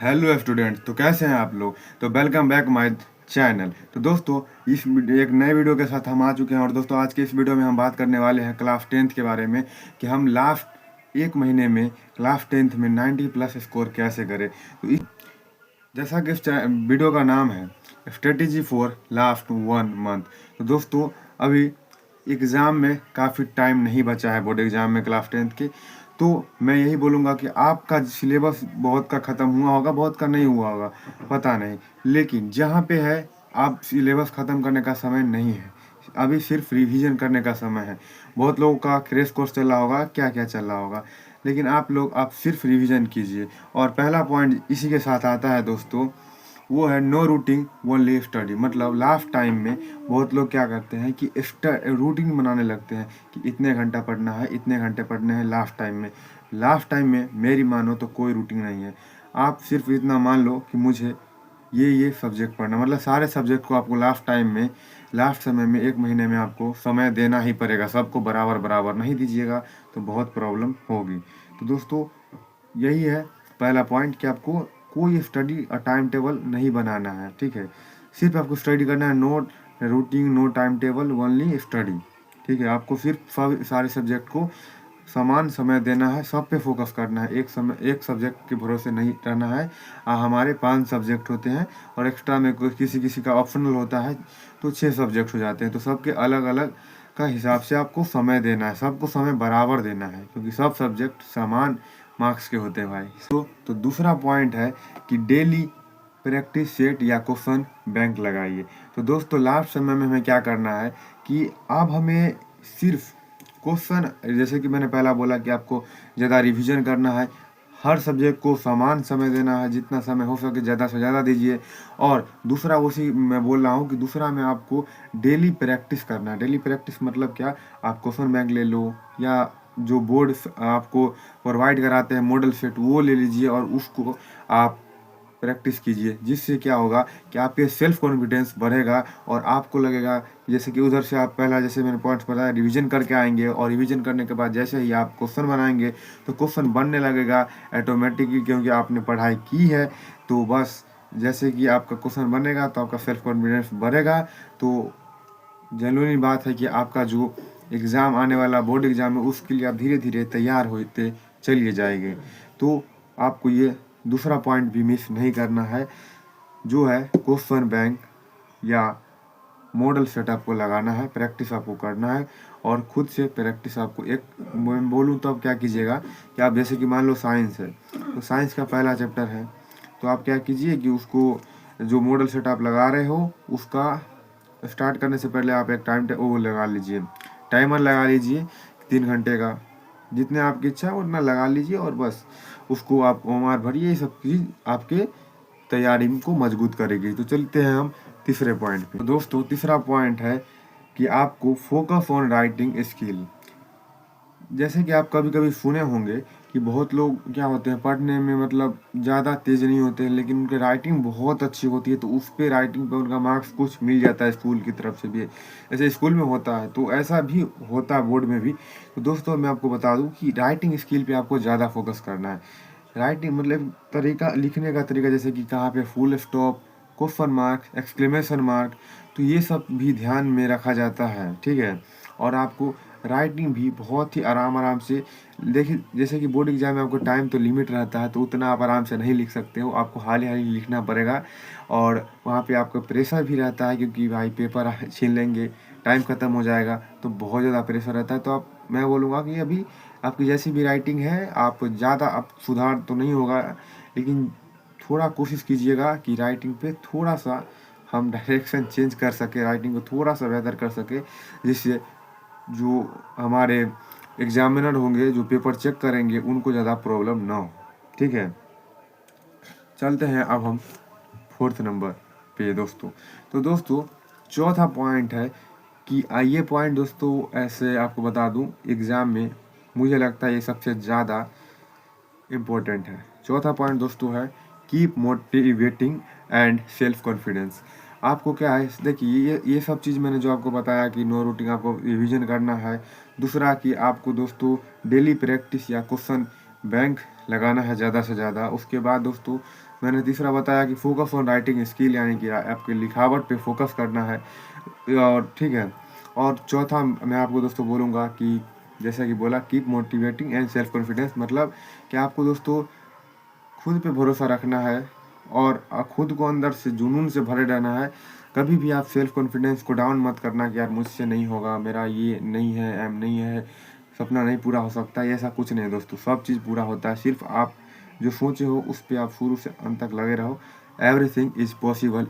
Hello students, तो कैसे हैं आप लोग। तो वेलकम बैक माय चैनल। तो दोस्तों, एक नए वीडियो के साथ हम आ चुके हैं। और दोस्तों, आज के इस वीडियो में हम बात करने वाले हैं क्लास 10th के बारे में कि हम लास्ट एक महीने में क्लास 10th में 90 प्लस स्कोर कैसे करें। तो जैसा कि इस वीडियो का नाम है स्ट्रेटेजी फॉर लास्ट 1 मंथ। तो दोस्तों, अभी एग्ज़ाम में काफ़ी टाइम नहीं बचा है, बोर्ड एग्ज़ाम में क्लास 10th के। तो मैं यही बोलूँगा कि आपका सिलेबस बहुत का ख़त्म हुआ होगा, बहुत का नहीं हुआ होगा, पता नहीं। लेकिन जहाँ पे है, आप सिलेबस ख़त्म करने का समय नहीं है, अभी सिर्फ रिवीजन करने का समय है। बहुत लोगों का क्रैश कोर्स चल रहा होगा, क्या क्या चल रहा होगा, लेकिन आप सिर्फ रिवीजन कीजिए। और पहला पॉइंट इसी के साथ आता है दोस्तों, वो है नो रूटिंग ओनली स्टडी। मतलब लास्ट टाइम में बहुत लोग क्या करते हैं कि रूटीन बनाने लगते हैं कि इतने घंटा पढ़ना है, इतने घंटे पढ़ने हैं। लास्ट टाइम में मेरी मानो तो कोई रूटीन नहीं है। आप सिर्फ इतना मान लो कि मुझे ये सब्जेक्ट पढ़ना, मतलब सारे सब्जेक्ट को आपको लास्ट समय में एक महीने में आपको समय देना ही पड़ेगा। सबको बराबर बराबर नहीं दीजिएगा तो बहुत प्रॉब्लम होगी। तो दोस्तों, यही है पहला पॉइंट कि आपको कोई स्टडी टाइम टेबल नहीं बनाना है, ठीक है। सिर्फ आपको स्टडी करना है, no routine, no timetable, only study, ठीक है। आपको सिर्फ सारे सब्जेक्ट को समान समय देना है, सब पे फोकस करना है। एक सब्जेक्ट के भरोसे नहीं रहना है। हमारे 5 सब्जेक्ट होते हैं और एक्स्ट्रा में किसी किसी का ऑप्शनल होता है तो 6 सब्जेक्ट हो जाते हैं। तो सबके अलग अलग का हिसाब से आपको समय देना है, सबको समय बराबर देना है, क्योंकि सब सब्जेक्ट समान मार्क्स के होते हैं भाई। तो दूसरा पॉइंट है कि डेली प्रैक्टिस सेट या क्वेश्चन बैंक लगाइए। तो दोस्तों, लास्ट समय में हमें क्या करना है कि अब हमें सिर्फ क्वेश्चन, जैसे कि मैंने पहला बोला कि आपको ज़्यादा रिवीजन करना है, हर सब्जेक्ट को समान समय देना है, जितना समय हो सके ज़्यादा से ज़्यादा दीजिए। और दूसरा, उसी मैं बोल रहा हूँ कि दूसरा में आपको डेली प्रैक्टिस करना है। डेली प्रैक्टिस मतलब क्या, आप क्वेश्चन बैंक ले लो या जो बोर्ड आपको प्रोवाइड कराते हैं मॉडल सेट, वो ले लीजिए और उसको आप प्रैक्टिस कीजिए। जिससे क्या होगा कि आपके सेल्फ कॉन्फिडेंस बढ़ेगा और आपको लगेगा जैसे कि उधर से आप पहला, जैसे मैंने पॉइंट्स बताया, रिवीजन करके आएंगे और रिवीजन करने के बाद जैसे ही आप क्वेश्चन बनाएंगे तो क्वेश्चन बनने लगेगा ऑटोमेटिकली, क्योंकि आपने पढ़ाई की है। तो बस जैसे कि आपका क्वेश्चन बनेगा तो आपका सेल्फ कॉन्फिडेंस बढ़ेगा। तो जेन्युइन बात है कि आपका जो एग्ज़ाम आने वाला बोर्ड एग्ज़ाम है, उसके लिए आप धीरे धीरे तैयार होते चलिए जाएंगे। तो आपको ये दूसरा पॉइंट भी मिस नहीं करना है, जो है क्वेश्चन बैंक या मॉडल सेट आपको लगाना है, प्रैक्टिस आपको करना है। और खुद से प्रैक्टिस आपको, एक मैं बोलूँ तो आप क्या कीजिएगा कि आप जैसे कि मान लो साइंस है, तो साइंस का पहला चैप्टर है, तो आप क्या कीजिए कि उसको जो मॉडल सेट आप लगा रहे हो उसका स्टार्ट करने से पहले आप एक वो लगा लीजिए, टाइमर लगा लीजिए 3 घंटे का। जितने आपकी इच्छा है उतना लगा लीजिए और बस उसको आप ओमार भरिए। ये सब चीज़ आपके तैयारी को मजबूत करेगी। तो चलते हैं हम तीसरे पॉइंट पे। तो दोस्तों, तीसरा पॉइंट है कि आपको फोकस ऑन राइटिंग स्किल। जैसे कि आप कभी कभी सुने होंगे कि बहुत लोग क्या होते हैं, पढ़ने में मतलब ज़्यादा तेज़ नहीं होते हैं, लेकिन उनकी राइटिंग बहुत अच्छी होती है, तो उस पर राइटिंग पे उनका मार्क्स कुछ मिल जाता है स्कूल की तरफ से भी। जैसे स्कूल में होता है तो ऐसा भी होता है बोर्ड में भी। तो दोस्तों, मैं आपको बता दूं कि राइटिंग स्किल पे आपको ज़्यादा फोकस करना है। राइटिंग मतलब तरीका, लिखने का तरीका, जैसे कि कहाँ पे full stop, question mark, exclamation mark, तो ये सब भी ध्यान में रखा जाता है, ठीक है। और आपको राइटिंग भी बहुत ही आराम आराम से, देखिए जैसे कि बोर्ड एग्जाम में आपको टाइम तो लिमिट रहता है, तो उतना आप आराम से नहीं लिख सकते हो, आपको हाल ही लिखना पड़ेगा। और वहाँ पे आपको प्रेशर भी रहता है, क्योंकि भाई पेपर छीन लेंगे, टाइम ख़त्म हो जाएगा, तो बहुत ज़्यादा प्रेशर रहता है। तो मैं बोलूँगा कि अभी आपकी जैसी भी राइटिंग है, आप ज़्यादा, अब सुधार तो नहीं होगा, लेकिन थोड़ा कोशिश कीजिएगा कि राइटिंग पे थोड़ा सा हम डायरेक्शन चेंज कर सके, राइटिंग को थोड़ा सा बेहतर कर सके, जिससे जो हमारे एग्जामिनर होंगे, जो पेपर चेक करेंगे, उनको ज़्यादा प्रॉब्लम ना हो, ठीक है। चलते हैं अब हम फोर्थ नंबर पे दोस्तों। तो दोस्तों, चौथा पॉइंट है कि ये पॉइंट दोस्तों, ऐसे आपको बता दूं, एग्ज़ाम में मुझे लगता है ये सबसे ज़्यादा इम्पोर्टेंट है। चौथा पॉइंट दोस्तों है keep motivating and self confidence. आपको क्या है, देखिए ये सब चीज़ मैंने जो आपको बताया कि नो रूटीन आपको रिवीजन करना है। दूसरा कि आपको दोस्तों डेली प्रैक्टिस या क्वेश्चन बैंक लगाना है ज़्यादा से ज़्यादा। उसके बाद दोस्तों मैंने तीसरा बताया कि फोकस ऑन राइटिंग स्किल, यानी कि आपके लिखावट पे फोकस करना है। और ठीक है, और चौथा मैं आपको दोस्तों बोलूँगा कि जैसा कि बोला, keep motivating and self confidence, मतलब कि आपको दोस्तों खुद पे भरोसा रखना है और खुद को अंदर से जुनून से भरे रहना है। कभी भी आप सेल्फ कॉन्फिडेंस को डाउन मत करना कि यार मुझसे नहीं होगा, मेरा ये नहीं है, एम नहीं है, सपना नहीं पूरा हो सकता। ऐसा कुछ नहीं है दोस्तों, सब चीज़ पूरा होता है। सिर्फ आप जो सोचे हो उस पर आप शुरू से अंत तक लगे रहो। Everything is possible.